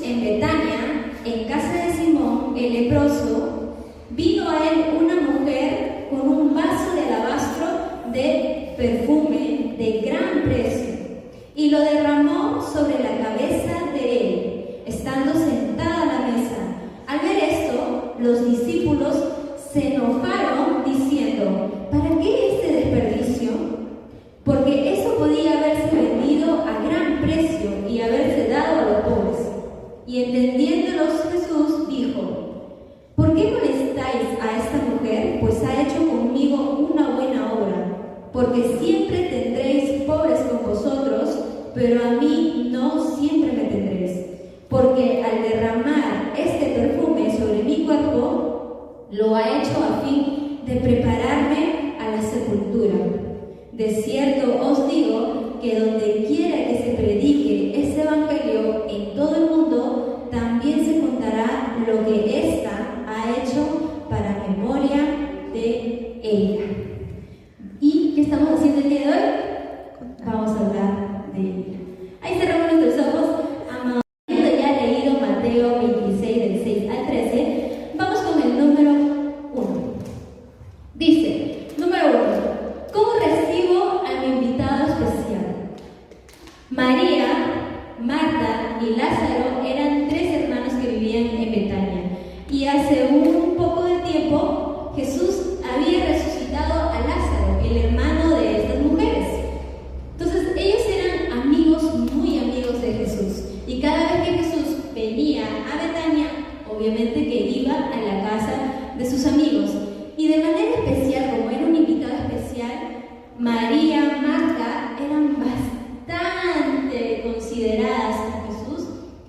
en Betania, en casa de Simón el leproso, vino a él una mujer con un vaso de alabastro de perfume de gran precio, y lo derramó sobre la cabeza de él, estando sentada a la mesa. Al ver esto, los discípulos se enojaron, diciendo: ¿para qué este desperdicio? Porque eso podía haberse vendido a gran precio y haberse dado a los pobres. Y entendiéndolos Jesús dijo: ¿por qué molestáis a esta mujer? Pues ha hecho conmigo una buena obra. Porque siempre tendréis pobres con vosotros, pero a mí no siempre me tendréis. Porque al derramar este perfume sobre mi cuerpo, lo ha hecho a fin de prepararme a la sepultura. De cierto os digo que donde quiera que se predique este evangelio en todo el mundo, también se contará lo que ésta ha hecho para memoria de ella. ¿Y qué estamos haciendo el día de hoy? Vamos a hablar de ella. Ahí cerramos nuestros ojos, amados. Habiendo ya leído Mateo 26, del 6 al 13, vamos con el número 1. Dice, número 1, ¿cómo recibo a mi invitado especial? María, Marta y Lázaro eran 3 hermanos que vivían en Betania. Y hace un poco de tiempo, Jesús había resucitado a Lázaro, el hermano de estas mujeres. Entonces, ellos eran amigos, muy amigos de Jesús. Y cada vez que Jesús venía a Betania, obviamente que iba a la casa de sus amigos. Y de manera especial, como era un invitado especial, María, Marta eran bastante consideradas a Jesús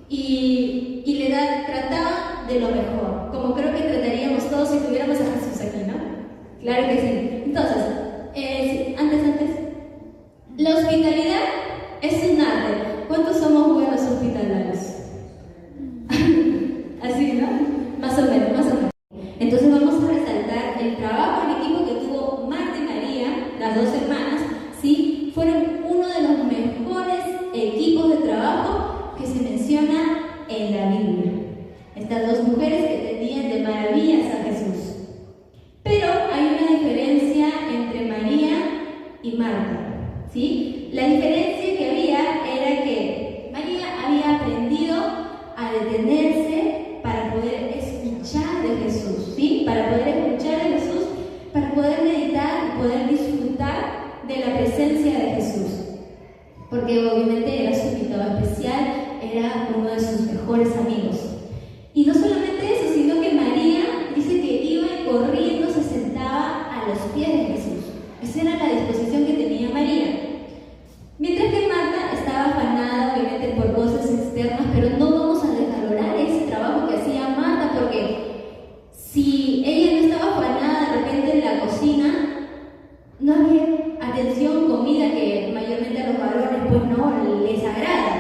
y le trataban de lo mejor, como creo que trataríamos todos si tuviéramos a Jesús aquí, ¿no? Claro que sí. Entonces, antes, la hospitalidad es un arte. ¿Cuántos somos buenos hospitalarios? Así, ¿no? Más o menos, más o menos. Entonces vamos a resaltar el trabajo en equipo que tuvo Marta y María, las 2 hermanas, ¿sí? Fueron uno de los mejores equipos de trabajo que se menciona en la Biblia. Estas 2 mujeres que tenían de maravillas a Jesús. Pero hay una diferencia entre María y Marta, ¿sí? La diferencia que había era que María había aprendido a detenerse para poder escuchar de Jesús, ¿sí? Para poder escuchar de Jesús, para poder meditar y poder disfrutar de la presencia de Jesús. Porque obviamente era su invitado especial, era uno de sus mejores amigos. Y no solamente eso, sino que María dice que iba corriendo, se sentaba a los pies de Jesús. Esa era la disposición que tenía María. Mientras que Marta estaba afanada, obviamente, por cosas externas, pero no vamos a desvalorar ese trabajo que hacía Marta, porque si ella no estaba afanada de repente en la cocina, no había atención, comida, que mayormente a los varones pues no les agrada,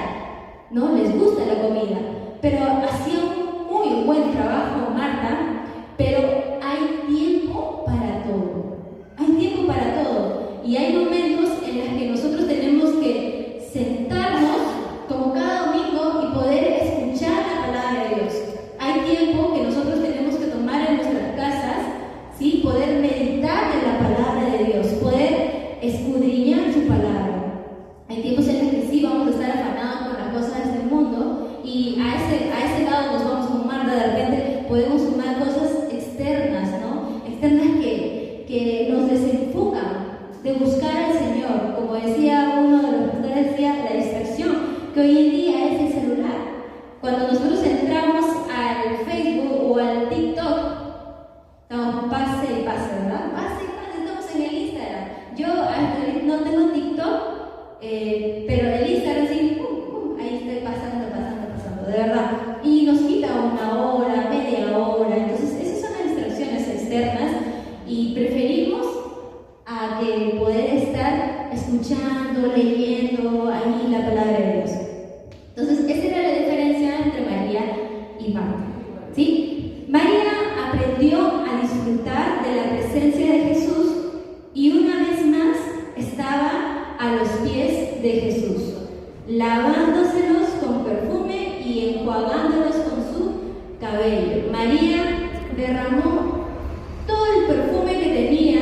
no les gusta la comida, pero hacía un muy buen trabajo Marta. Pero hay tiempo para todo. Hay tiempo para todo. Y hay momentos en los que nosotros tenemos que sentarnos, como cada domingo, y poder escuchar la palabra de Dios. Hay tiempo que nosotros tenemos que tomar en nuestras casas, ¿sí? Poder meditar en la palabra de Dios, poder escudriñar su palabra. Hay tiempos en los que sí vamos a estar afanados con las cosas de este mundo, y a ese lado nos vamos a sumar, de repente podemos sumar cosas externas, ¿no? Externas que nos desenfocan de buscar al Señor. Como decía uno de los pastores, decía la distracción, que hoy en día es el celular. Cuando nosotros entramos al Facebook o al TikTok, estamos pase y pase, ¿verdad? Pase y pase, estamos en el Instagram. Yo no tengo TikTok, pero el Instagram sí, ahí estoy pasando, de verdad. Y nos quita 1 hora, media hora. Entonces, esas son las distracciones externas y preferimos a que poder estar escuchando, leyendo ahí la palabra de Dios. Entonces, esa era la diferencia entre María y Marta, ¿sí? María aprendió a disfrutar de la presencia de Jesús y una vez más estaba a los pies de Jesús, lavándoselos con perfume y y enjuagándolos con su cabello. María derramó todo el perfume que tenía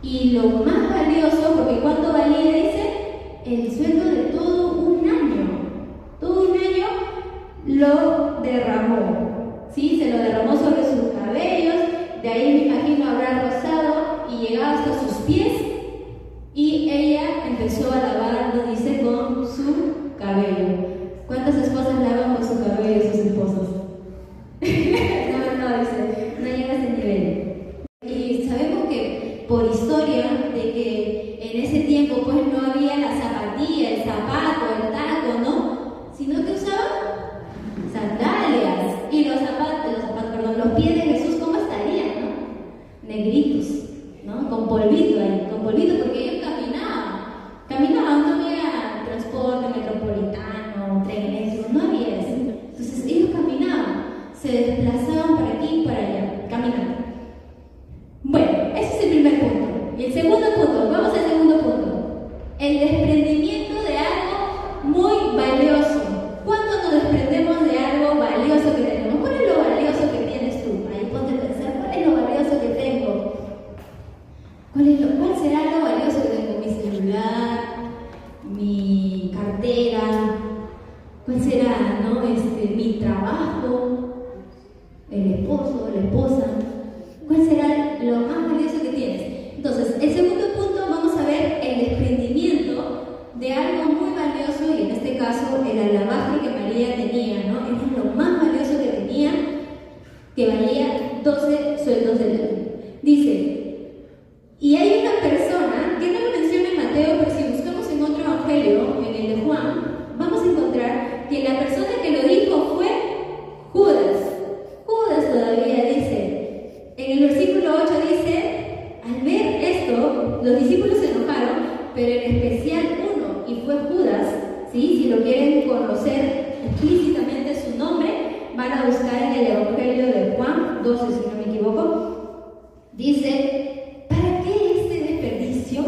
y lo más valioso, porque ¿cuánto valía? Dice, el sueldo de todo un año. Todo un año lo derramó, ¿sí? Se lo derramó sobre sus cabellos, de ahí me imagino habrá rozado y llegaba hasta sus pies, y ella empezó a lavarlo, dice, con su cabello. ¿Cuántas esposas lavan con su cabello sus esposos? no, dice, no llega a ese nivel. Y sabemos que por historia de que en ese tiempo pues no había la zapatilla, el zapato, el taco, ¿no? Sino que usaban sandalias. Y los los pies de Jesús, ¿cómo estarían, no? Negritos, ¿no? Con polvito ahí, porque ellos caminaban, no había transporte metropolitano, trenes, no había eso. Entonces ellos caminaban, se desplazaban para aquí y para allá, caminando. Bueno, ese es el primer punto. Y el segundo punto, vamos al segundo punto. El desprendimiento de algo muy valioso. ¿Cuándo nos desprendemos de algo valioso que tenemos? ¿Cuál es lo valioso que tienes tú? Ahí ponte a pensar, ¿cuál es lo valioso que tengo? ¿Cuál será lo valioso que tengo? Mi celular, mi cartera, ¿cuál será, no? Mi trabajo, el esposo, la esposa. ¿Cuál será lo más valioso que tienes? Entonces, el segundo punto, vamos a ver el desprendimiento de algo muy valioso, y en este caso el alabastro que María tenía, ¿no? Era lo más valioso que tenía, que valía 12 sueldos de oro. Dice, y hay una persona, que no lo menciona en Mateo, pero si buscamos en otro evangelio, en el de Juan, vamos a encontrar que la persona que lo dijo fue Judas. Judas todavía dice, en el versículo 8 dice, al ver esto, los discípulos se enojaron, pero en especial uno, y fue Judas, ¿sí? Si lo quieren conocer explícitamente su nombre, van a buscar en el evangelio de Juan 12, si no me equivoco. Dice, ¿para qué este desperdicio?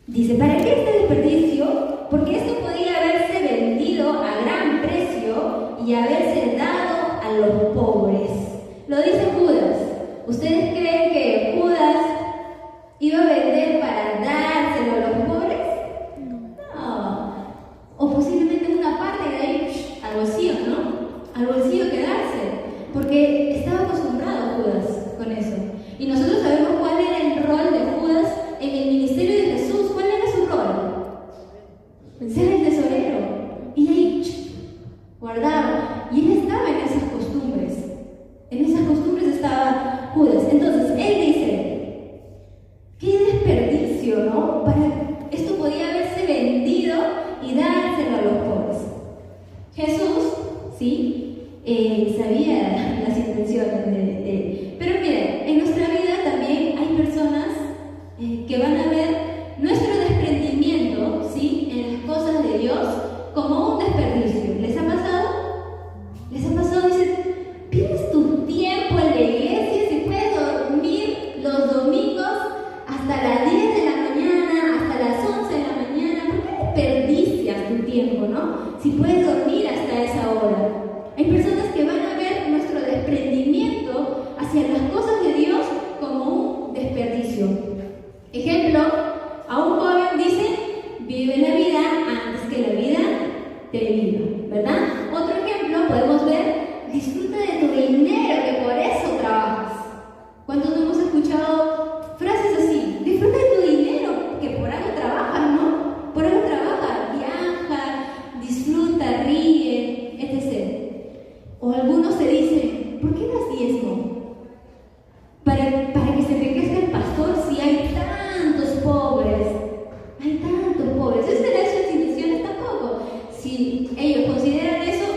Dice, ¿para qué este desperdicio? Porque esto podía haberse vendido a gran precio y haberse dado a los pobres. Lo dice Judas. ¿Ustedes creen que Judas iba a vender para dárselo a los pobres? No. O posiblemente una parte de ahí al bolsillo, ¿no? Al bolsillo quedarse. Porque estaba acostumbrado Judas con eso. Y nosotros sabemos cuál era el rol de Judas en el ministerio de Jesús. ¿Cuál era su rol? Ser el tesorero. Y ahí guardaba. Y él estaba en esas costumbres. En esas costumbres estaba Judas. Entonces, él dice, qué desperdicio, ¿no? Esto podía haberse vendido y dárselo a los pobres. Jesús, ¿sí? Sabía las intenciones de él. Pero miren, en nuestra vida también hay personas que van a ver nuestro desprendimiento, ¿sí? En las cosas de Dios como un desperdicio. ¿Les ha pasado? ¿Les ha pasado? Dicen, ¿pierdes tu tiempo en la iglesia si puedes dormir los domingos hasta las 10 de la mañana, hasta las 11 de la mañana? ¿Por qué desperdicias tu tiempo, no? Si puedes dormir hasta esa hora. Hay personas que van a ver nuestro desprendimiento hacia las cosas de Dios como un desperdicio. Ejemplo, a un joven dice, vive la vida antes que la vida te viva, ¿verdad? Otro ejemplo podemos ver, disfruta de tu dinero, que por eso trabajas. ¿Cuántos no hemos escuchado frases así? Disfruta de tu dinero, que por algo trabajas, ¿no? Por algo trabajas, viaja, disfruta, ríe, etc. O algunos se dicen, ¿por qué das diezmo? Para que se enriquezca el pastor si hay tantos pobres. Hay tantos pobres. ¿Eso será sus intenciones? Tampoco. Si ellos consideran eso,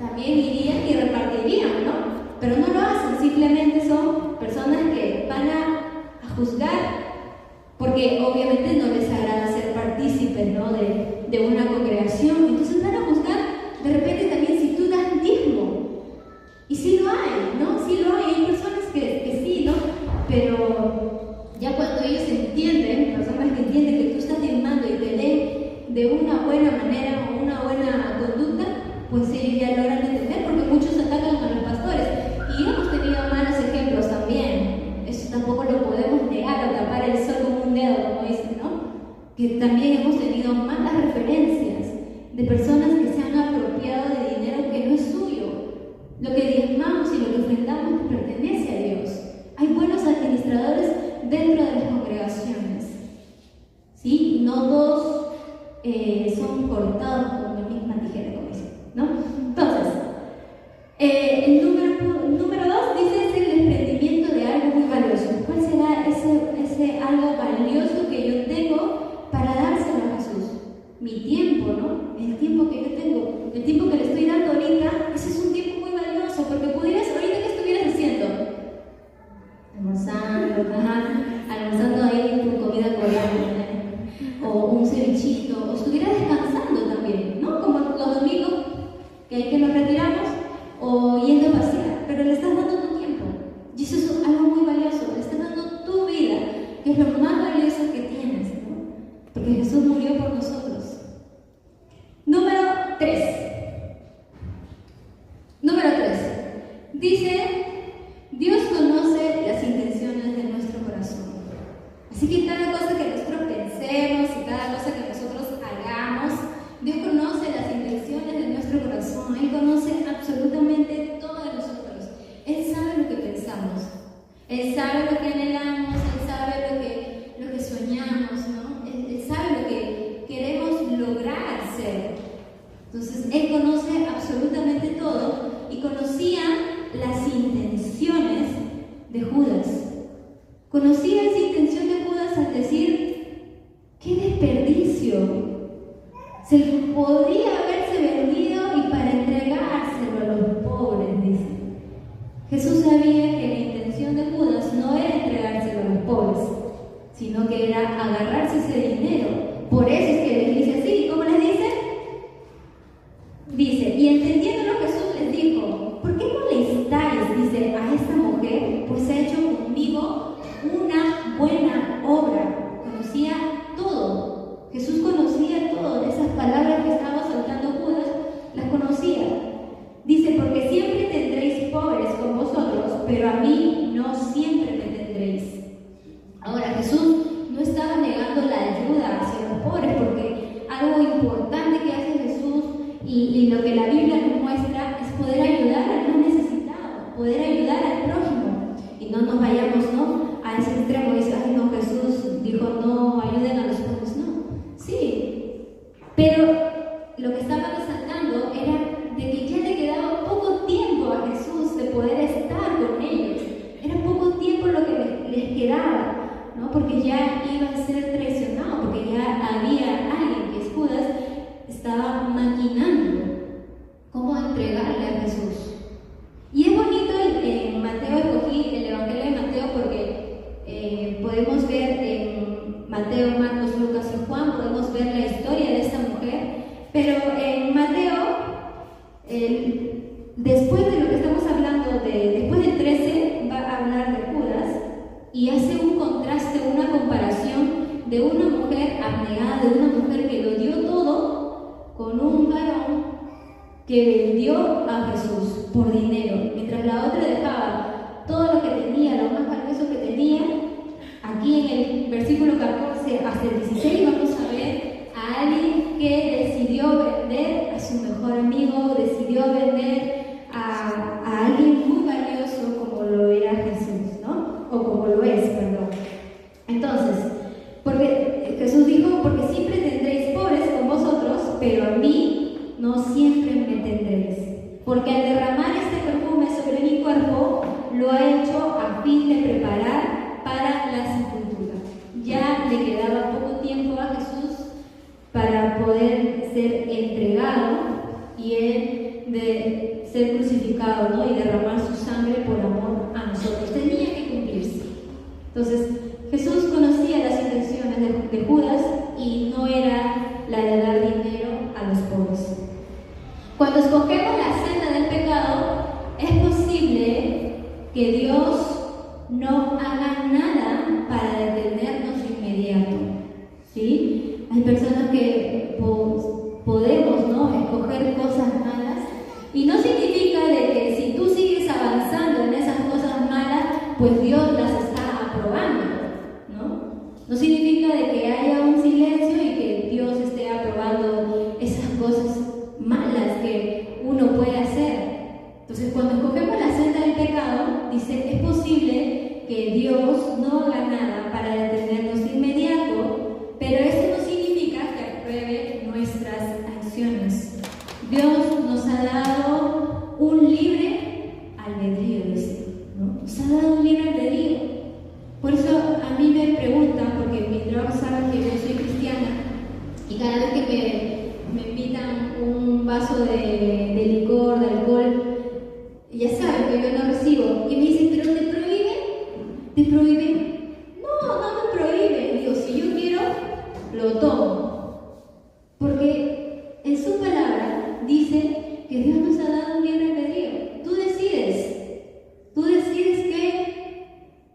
también irían y repartirían, ¿no? Pero no lo hacen, simplemente son personas que van a juzgar, porque obviamente no les agrada ser partícipes, ¿no? de una congregación. Entonces van a juzgar de repente también si tú das diezmo. Y sí lo hay, ¿no? Sí lo hay personas que sí, ¿no? Pero ya cuando ellos entienden, personas que entienden que tú estás diezmando y te ven de una buena manera o una buena conducta, pues ellos ya logran entender, porque muchos atacan a los pastores. Y hemos tenido malos ejemplos también. Eso tampoco lo podemos negar o tapar el sol con un dedo, como dicen, ¿no? Que también hemos tenido malas referencias de personas que se han apropiado de dinero que no es suyo. Lo que diezmamos y lo que ofrendamos pertenece a Dios. Hay buenos administradores dentro de las congregaciones, ¿sí? No todos son cortados con la misma tijera, como dicen, ¿no? Entonces, el número 2 dice: es el desprendimiento de algo muy valioso. ¿Cuál será ese algo valioso que yo tengo para dárselo a Jesús? Mi tiempo, ¿no? El tiempo que yo tengo, el tiempo que le estoy dando ahorita, ese es un tiempo muy valioso, porque pudieras, ahorita, ¿qué estuvieras haciendo? Almorzando ahí tu comida coreana, o un cevichito, o estuvieras descansando también, ¿no? Como los domingos, que nos retiramos, o yendo a pasear, pero le estás dando tu tiempo, y eso es algo muy valioso. Le estás dando tu vida, que es lo más valioso que tienes, ¿no? Porque Jesús murió por nosotros. Número 3 dice: Dios conoce las intenciones de nuestro corazón. Así que cada cosa que nosotros pensemos y cada cosa que nosotros hagamos, Dios conoce las intenciones de nuestro corazón. Él conoce absolutamente todo de nosotros. Él sabe lo que pensamos, Él sabe lo que anhelamos, Él sabe lo que soñamos, ¿no? Él sabe lo que queremos lograr ser. Entonces, Él conoce absolutamente todo y conocía las intenciones de Judas. Conocía esa intención de Judas al decir: ¡qué desperdicio! Se podría haberse vendido y para entregárselo a los pobres, dice. Jesús sabía que la intención de Judas no era entregárselo a los pobres, sino que era agarrarse ese dinero. Por eso es que les dice así. ¿Cómo les dice? Dice: y entendiéndolo, Jesús les dijo: ¿por qué molestáis, dice, a esta mujer? Pues ha hecho conmigo una buena obra. Conocía todo. Jesús conocía todo. De esas palabras que estaba soltando Judas, las conocía. Dice: porque siempre tendréis pobres con vosotros, pero a mí no siempre me tendréis. Ahora, Jesús no estaba negando la ayuda hacia los pobres, porque algo importante que hace Jesús y lo que la Biblia nos muestra es poder ayudar al más necesitado, poder ayudar al prójimo. Y no nos vayamos, ¿no?, a ese extremo y dice: ay, no, Jesús dijo no ayuden a los pobres. No, sí, pero lo que estaba resaltando era de que ya le quedaba poco tiempo a Jesús de poder estar con ellos. Era poco tiempo lo que les quedaba, ¿no? Porque ya iba a ser traicionado, porque ya había alguien, que es Judas, estaba maquinando cómo entregarle a Jesús. Y es bonito en Mateo, escogí el Evangelio de Mateo porque podemos ver en Mateo, Marcos, Lucas y Juan, podemos ver la historia de esta mujer, pero en Mateo, después de lo que estamos hablando, después del 13, va a hablar de Judas y hace un contraste, una comparación de una mujer abnegada, de una mujer que lo dio todo, con un varón que vendió a Jesús por dinero, mientras la otra dejaba todo lo que tenía, lo más valioso que tenía. Aquí en el versículo 14 hasta el 16 vamos a ver a alguien que decidió vender a su mejor amigo, decidió vender a alguien muy valioso como lo era Jesús, ¿no? O como lo es, perdón. Entonces, porque Jesús dijo: porque siempre tendréis pobres con vosotros, pero a mí no siempre me tendréis. Porque al derramar este perfume sobre mi cuerpo, lo ha hecho a fin de preparar para la sepultura. Ya le quedaba poco tiempo a Jesús para poder ser entregado y él de ser crucificado, ¿no?, y derramar su sangre por amor a nosotros. Tenía que cumplirse. Entonces, Jesús conocía las intenciones de Judas y no era la de dar dinero a los pobres. Cuando escogemos la senda del pecado, es posible que Dios no haga nada para detenernos de inmediato, ¿sí? Hay personas que por No significa de que haya un silencio y que Dios esté aprobando esas cosas malas que uno puede hacer. Entonces, cuando escogemos la senda del pecado, dice, es posible que Dios no haga nada para detenernos de inmediato, pero esto no significa que apruebe nuestras acciones. Dios nos ha dado un libre albedrío, dice, ¿no? Nos ha dado un libre albedrío. Por eso a mí me preguntan, porque en mi trabajo saben que yo soy cristiana, y cada vez que me invitan un vaso de licor, de alcohol, ya saben que yo no recibo, y me dicen, ¿pero te prohíben? ¿Te prohíben? No, no me prohíben. Digo, si yo quiero, lo tomo. Porque en su palabra dice que Dios nos ha dado un libre albedrío. Tú decides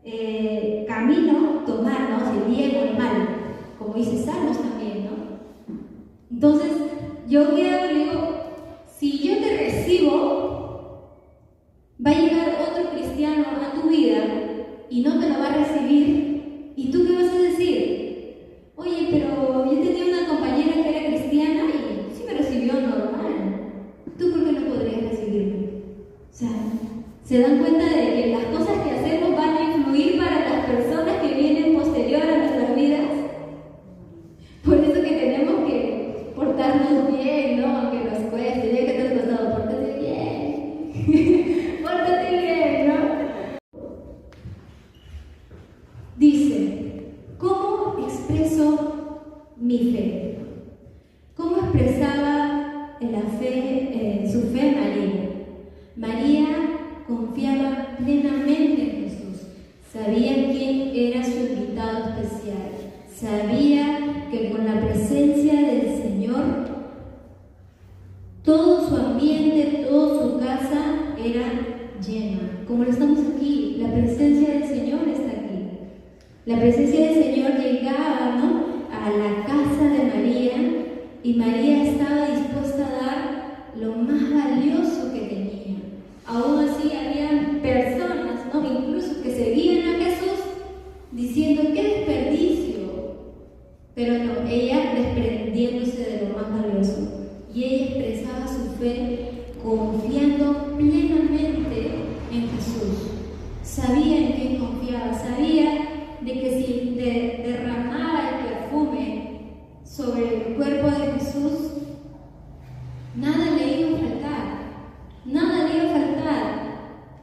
qué camino tomarnos, el bien o el mal, como dice Salmos también, ¿no? Entonces, yo qué hago, digo, si yo te recibo, va a llegar otro cristiano a tu vida y no te lo va a recibir, ¿y tú qué vas a decir? Oye, pero yo tenía una compañera que era cristiana y sí me recibió normal. ¿Tú por qué no podrías recibirme? O sea, ¿se dan cuenta de que las cosas que hacemos van a influir para las personas que vienen posterior a nuestras vidas? Por eso que tenemos que portarnos bien, ¿no? Aunque nos cueste, ya que te has costado, pórtate bien. Pórtate bien, ¿no? Dice, ¿cómo expreso mi fe? ¿Cómo expresaba la fe, su fe María? María confiaba plenamente en Jesús, sabía quién era su invitado especial, sabía que con la presencia del Señor, todo su ambiente, toda su casa era llena. Como lo estamos aquí, la presencia del Señor está aquí. La presencia del Señor llegaba, ¿no?, a la casa de María, y María estaba dispuesta a dar lo más valioso que tenía. Aún así, había personas, ¿no?, incluso que seguían a Jesús diciendo, ¡qué desperdicio! Pero no, ella desprendiéndose de lo más valioso. Y ella expresaba su fe confiando plenamente en Jesús. Sabía en quién confiaba, sabía de que si derramaba el perfume sobre el cuerpo de Jesús, nada le iba a faltar, nada le iba a faltar.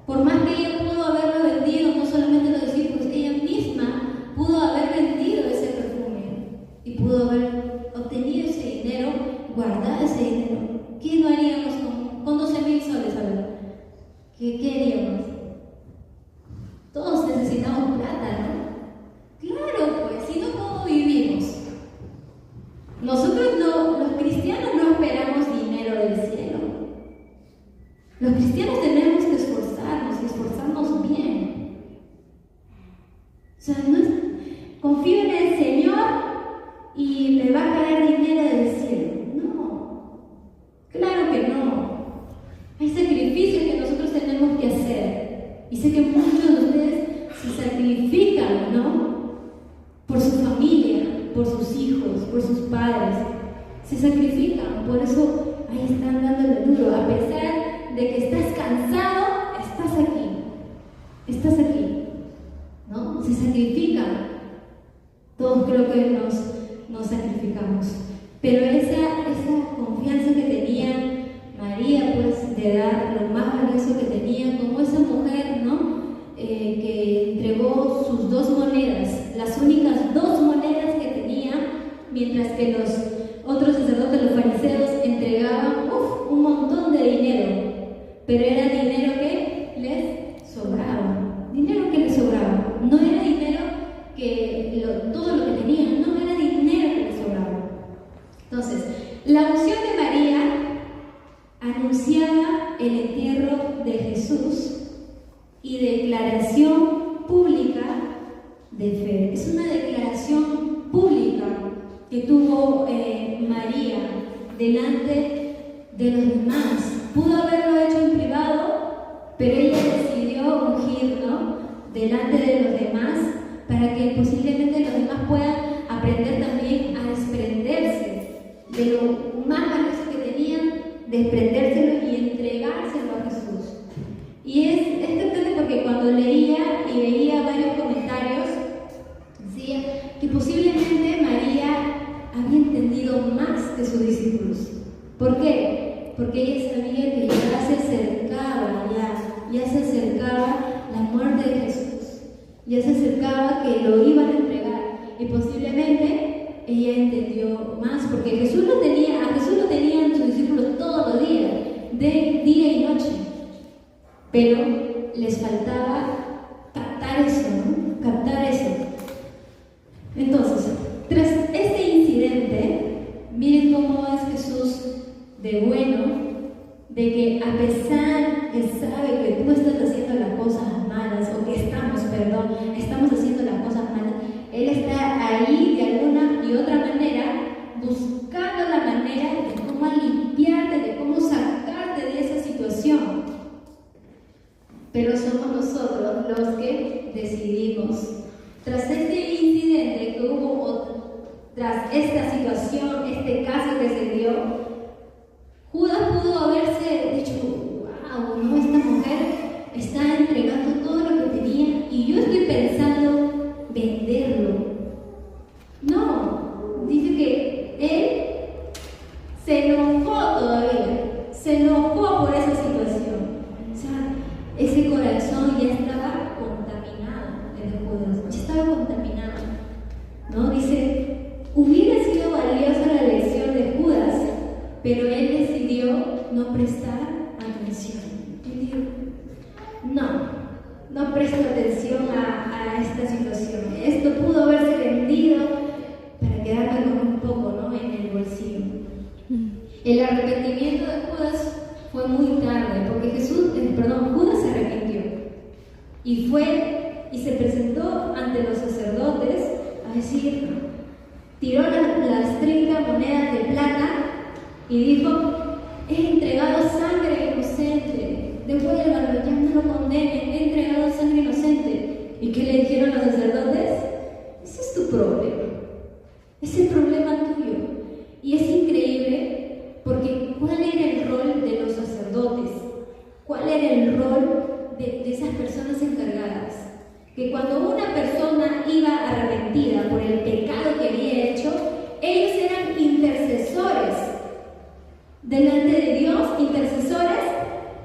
Por más que ella pudo haberlo vendido, no solamente los discípulos, ella misma pudo haber vendido ese perfume y pudo haber obtenido ese dinero, guardado ese dinero. ¿Qué no haríamos con 12,000 soles ahora? ¿Qué haríamos? Todos necesitamos plata, ¿no? Claro, pues, si no, ¿cómo vivimos? Nosotros los cristianos no esperamos dinero del cielo. Los cristianos tenemos que esforzarnos y esforzarnos bien. O sea, no es, confío en el Señor y me va a caer dinero del cielo. No, claro que no. Hay sacrificios que nosotros tenemos que hacer. Y sé que muchos de ustedes se sacrifican, ¿no?, por su familia, por sus hijos, por sus padres. Se sacrifican, por eso ahí están dándole duro. A pesar de que estás cansado, estás aquí, ¿no? Se sacrifican. Todos creo que nos sacrificamos. Pero esa confianza que tenía María, pues, de dar lo más valioso que tenía, como esa mujer, ¿no?, que entregó sus 2 monedas, las únicas 2 monedas que tenía, mientras que los otros sacerdotes, los fariseos, entregaban un montón de dinero, pero era dinero que les sobraba, no era dinero todo lo que tenían, no era dinero que les sobraba. Entonces, la unción de María anunciaba el entierro de Jesús y declaración pública de fe. Es una declaración pública que tuvo María delante de los demás. Pudo haberlo hecho en privado, pero ella decidió ungir, ¿no?, delante de los demás, para que posiblemente los demás puedan posiblemente María había entendido más que sus discípulos. ¿Por qué? Porque ella sabía que ya se acercaba la muerte de Jesús, ya se acercaba que lo iban a entregar, y posiblemente ella entendió más, porque a Jesús lo tenían sus discípulos todos los días, de día y noche, pero les faltaba captar eso, ¿no? Captar eso. Entonces, tras este incidente, miren cómo es Jesús de bueno, de que a pesar que sabe que tú estás haciendo las cosas malas, o que estamos haciendo las cosas malas, Él está ahí de alguna y otra manera, buscando la manera de cómo limpiarte, de cómo sacarte de esa situación. Pero somos nosotros los que decidimos. Tras este incidente que hubo, tras esta situación, este caso que se dio, Judas pudo haberse dicho: wow, no, esta mujer está entregando todo lo que tenía y yo estoy pensando venderlo. No, dice que él se enojó todavía, se enojó por esa situación. O sea, ese corazón ya estaba contaminado, el de Judas, ya estaba contaminado, ¿no? Dice, hubiera sido valiosa la lección de Judas, pero él decidió no prestar atención. Él dijo, no presto atención a esta situación. Esto pudo haberse vendido para quedarme con un poco, ¿no?, en el bolsillo. El arrepentimiento de Judas fue muy tarde, porque Judas se arrepintió y fue y se presentó ante los sacerdotes a decir, tiró las 30 monedas de plata y dijo, he entregado sangre inocente, devuélvanlo, ya no lo condenen, he entregado sangre inocente. ¿Y qué le dijeron los sacerdotes? Ese es tu problema, es el problema tuyo. Y es increíble porque ¿cuál era el rol de los sacerdotes? ¿Cuál era el rol de esas personas encargadas? Que cuando una persona iba arrepentida por el pecado que había hecho, ellos eran intercesores delante de Dios, intercesores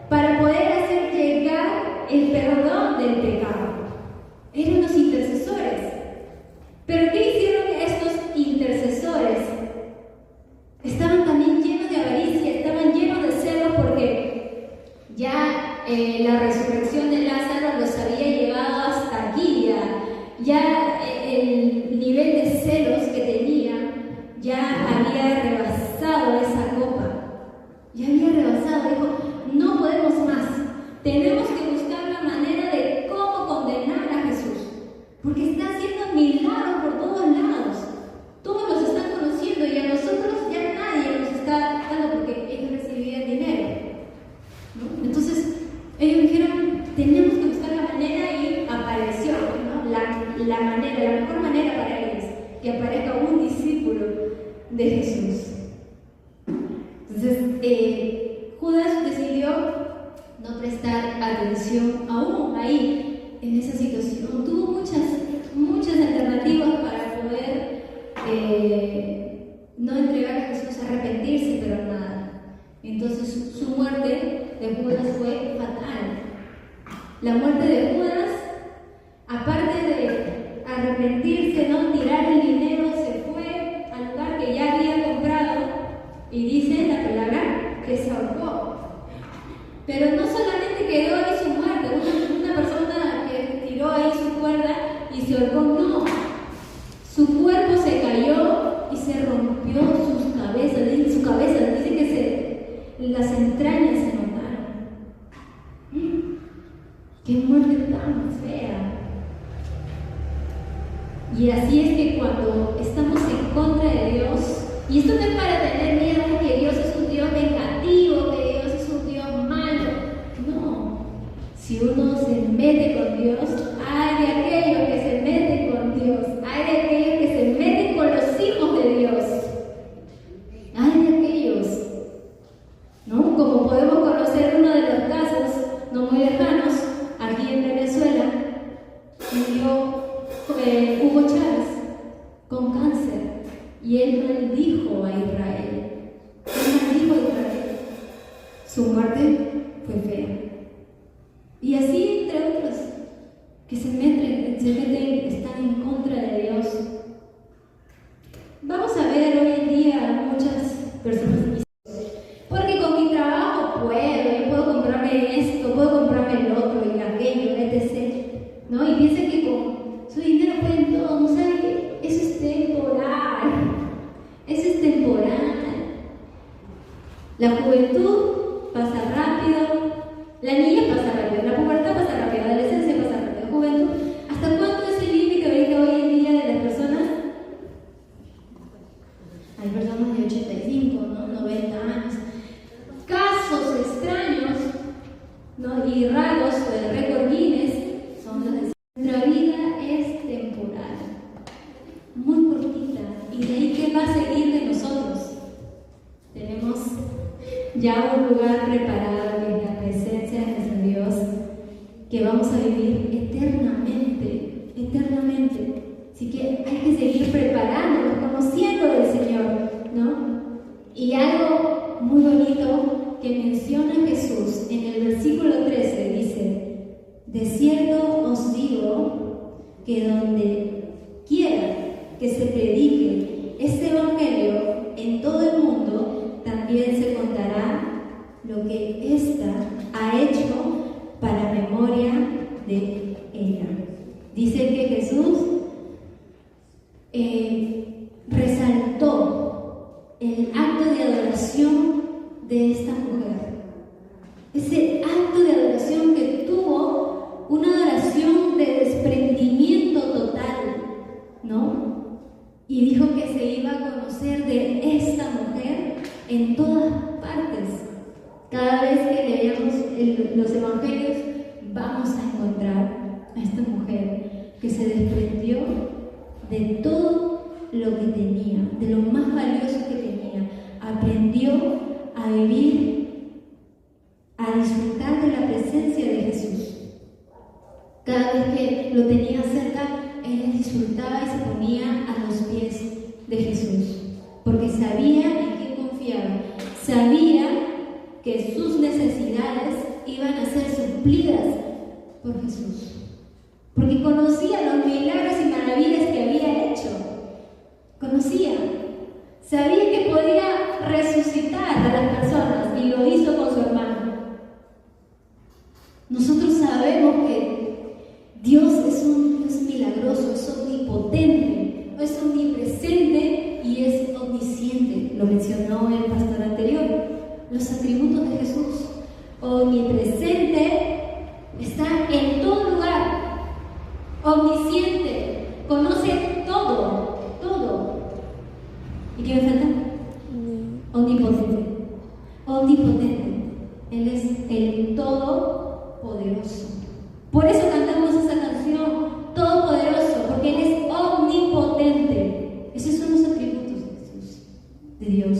para poder hacer llegar el perdón del pecado. Eran los intercesores. ¿Pero qué hicieron estos intercesores? Estaban también llenos de avaricia, estaban llenos de celos, porque ya la resurrección de Lázaro los había llevado hasta aquí, ya el nivel de celos que tenía ya había rebasado esa copa. Ya había rebasado, dijo, no podemos más, tenemos que buscar la manera de cómo condenar a Jesús, porque está haciendo milagros por todos lados, todos los están conociendo y a nosotros ya nadie nos está dando porque ellos recibían dinero, ¿no? Entonces ellos dijeron, tenemos que buscar la manera y apareció, ¿no? la mejor manera para ellos, que aparezca un discípulo de Jesús. Entonces, Judas decidió no prestar atención aún ahí, en esa situación. Tuvo muchas alternativas para poder no entregar a Jesús, arrepentirse, pero nada. Entonces, su muerte de Judas fue fatal. La muerte de Judas, aparte de arrepentirse, no tirar el dinero, se fue al lugar que ya había comprado. Y dice la palabra que se ahorcó. Pero no solamente quedó ahí su muerte, una persona que tiró ahí su cuerda y se ahorcó, no. Su cuerpo se cayó y se rompió sus cabezas. Su cabeza, dice que las entrañas se notaron. ¡Qué muerte tan fea! Y así es que cuando estamos en contra de Dios, y esto no es para tener miedo de que Dios es un Dios vengativo, que Dios es un Dios malo. No. Si uno se mete con Dios, hay de aquellos que se meten con Dios, hay de aquellos que se meten con los hijos de Dios. Hay de aquellos, ¿no? Como podemos conocer uno de los casos no muy lejanos, aquí en Venezuela, murió Hugo Chávez. con cáncer y él maldijo a Israel. Él maldijo a Israel. Su muerte fue fea. Y así entre otros que se meten, están en contra de Dios. Vamos a ver hoy en día muchas personas porque con mi trabajo yo puedo comprarme esto, puedo comprarme el otro y aquello, etc. ¿No? Y piensan que con su dinero pueden todo, no saben que eso es temporal. Eso es temporal. La juventud pasa rápido, la niñez pasa rápido, la pubertad pasa rápido, la adolescencia pasa rápido, juventud. ¿Hasta cuánto es el límite ahorita hoy en día de las personas? Hay personas de 85, ¿no? 90 años. Casos extraños, ¿no? Y raros, o el récord Guinness, son los de nuestra vida es temporal, muy cortita. ¿Y de ahí qué va a seguir de nosotros? Tenemos ya un lugar preparado en la presencia de nuestro Dios, que vamos a vivir eternamente, eternamente. Así que hay que seguir preparándonos, conociendo del Señor, ¿no? Y algo muy bonito que menciona Jesús en el versículo 13 dice: de cierto os digo que donde quiera que se predique este evangelio en todo el mundo, también se contará lo que ésta ha hecho para memoria de ella. Dice que Jesús resaltó el acto de adoración de esta mujer. Ese acto de adoración que tuvo, una adoración de desprendimiento total, ¿no? Y dijo que se iba a conocer de esta mujer en todas partes. Cada vez que leamos los evangelios, vamos a encontrar a esta mujer que se desprendió de todo lo que tenía, de lo más valioso que tenía. Aprendió a vivir, a disfrutar de la presencia de Jesús. Cada vez que lo tenía cerca, ella disfrutaba y se ponía a los pies de Jesús, porque sabía en qué confiaba, sabía que sus necesidades iban a ser suplidas por Jesús, porque conocía los milagros y maravillas que había hecho. Conocía, sabía que podía resucitar a las personas y lo hizo con su hermano. Nosotros sabemos que Dios es un Dios milagroso, es omnipotente, es omnipresente y es omnisciente. Lo mencionó el pastor anterior. Los atributos de Jesús: omnipresente, está en todo lugar, omnisciente, conoce todo, todo. ¿Y qué me falta? Omnipotente. Omnipotente. Él es el Todopoderoso. Por eso cantamos esa canción, Todopoderoso, porque Él es omnipotente. Esos son los atributos de Jesús, de Dios.